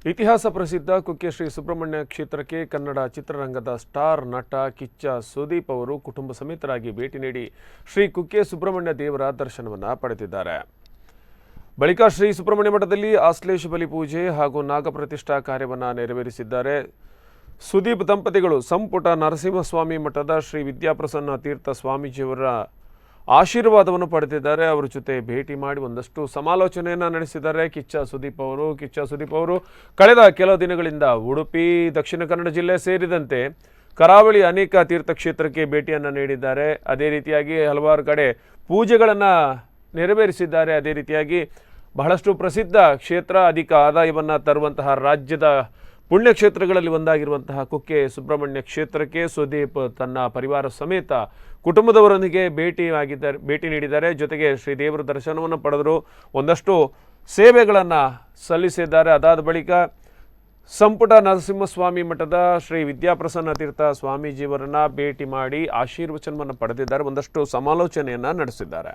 ಇತಿಹಾಸ ಪ್ರಸಿದ್ಧ ಕುಕ್ಕೆ ಶ್ರೀ ಸುಬ್ರಹ್ಮಣ್ಯ ಕ್ಷೇತ್ರಕ್ಕೆ ಕನ್ನಡ ಚಿತ್ರರಂಗದ ಸ್ಟಾರ್ ನಟ ಕಿಚ್ಚ ಸುದೀಪ್ ಅವರು ಕುಟುಂಬ ಸಮೇತರಾಗಿ ಭೇಟಿ ನೀಡಿ ಶ್ರೀ ಕುಕ್ಕೆ ಸುಬ್ರಹ್ಮಣ್ಯ ದೇವರ ದರ್ಶನವನ್ನು ಪಡೆದಿದ್ದಾರೆ. ಬಳಿಕ ಶ್ರೀ ಸುಬ್ರಹ್ಮಣ್ಯ ಮಠದಲ್ಲಿ ಆಶ್ಲೇಷ ಬಲಿ ಪೂಜೆ ಹಾಗೂ ನಾಗಪ್ರತಿಷ್ಠಾ ಕಾರ್ಯವನ್ನು ನೆರವೇರಿಸಿದ್ದಾರೆ. ಸುದೀಪ್ ದಂಪತಿಗಳು ಸಂಪುಟ ನರಸಿಂಹಸ್ವಾಮಿ ಮಠದ ಶ್ರೀ ವಿದ್ಯಾಪ್ರಸನ್ನ ತೀರ್ಥ ಸ್ವಾಮೀಜಿಯವರ ಆಶೀರ್ವಾದವನ್ನು ಪಡೆದಿದ್ದಾರೆ. ಅವರ ಜೊತೆ ಭೇಟಿ ಮಾಡಿ ಒಂದಷ್ಟು ಸಮಾಲೋಚನೆಯನ್ನು ನಡೆಸಿದ್ದಾರೆ ಕಿಚ್ಚ ಸುದೀಪ್ ಅವರು ಕಳೆದ ಕೆಲವು ದಿನಗಳಿಂದ ಉಡುಪಿ, ದಕ್ಷಿಣ ಕನ್ನಡ ಜಿಲ್ಲೆ ಸೇರಿದಂತೆ ಕರಾವಳಿ ಅನೇಕ ತೀರ್ಥಕ್ಷೇತ್ರಕ್ಕೆ ಭೇಟಿಯನ್ನು ನೀಡಿದ್ದಾರೆ. ಅದೇ ರೀತಿಯಾಗಿ ಹಲವಾರು ಕಡೆ ಪೂಜೆಗಳನ್ನು ನೆರವೇರಿಸಿದ್ದಾರೆ. ಅದೇ ರೀತಿಯಾಗಿ ಬಹಳಷ್ಟು ಪ್ರಸಿದ್ಧ ಕ್ಷೇತ್ರ, ಅಧಿಕ ಆದಾಯವನ್ನು ತರುವಂತಹ ರಾಜ್ಯದ ಪುಣ್ಯಕ್ಷೇತ್ರಗಳಲ್ಲಿ ಒಂದಾಗಿರುವಂತಹ ಕುಕ್ಕೆ ಸುಬ್ರಹ್ಮಣ್ಯ ಕ್ಷೇತ್ರಕ್ಕೆ ಸುದೀಪ್ ತನ್ನ ಪರಿವಾರ ಸಮೇತ ಕುಟುಂಬದವರೊಂದಿಗೆ ಭೇಟಿ ನೀಡಿದ್ದಾರೆ. ಜೊತೆಗೆ ಶ್ರೀ ದೇವರ ದರ್ಶನವನ್ನು ಪಡೆದರು, ಒಂದಷ್ಟು ಸೇವೆಗಳನ್ನು ಸಲ್ಲಿಸಿದ್ದಾರೆ. ಅದಾದ ಬಳಿಕ ಸಂಪುಟ ನರಸಿಂಹಸ್ವಾಮಿ ಮಠದ ಶ್ರೀ ವಿದ್ಯಾಪ್ರಸನ್ನ ತೀರ್ಥ ಸ್ವಾಮೀಜಿಯವರನ್ನು ಭೇಟಿ ಮಾಡಿ ಆಶೀರ್ವಚನವನ್ನು ಪಡೆದಿದ್ದಾರೆ. ಒಂದಷ್ಟು ಸಮಾಲೋಚನೆಯನ್ನು ನಡೆಸಿದ್ದಾರೆ.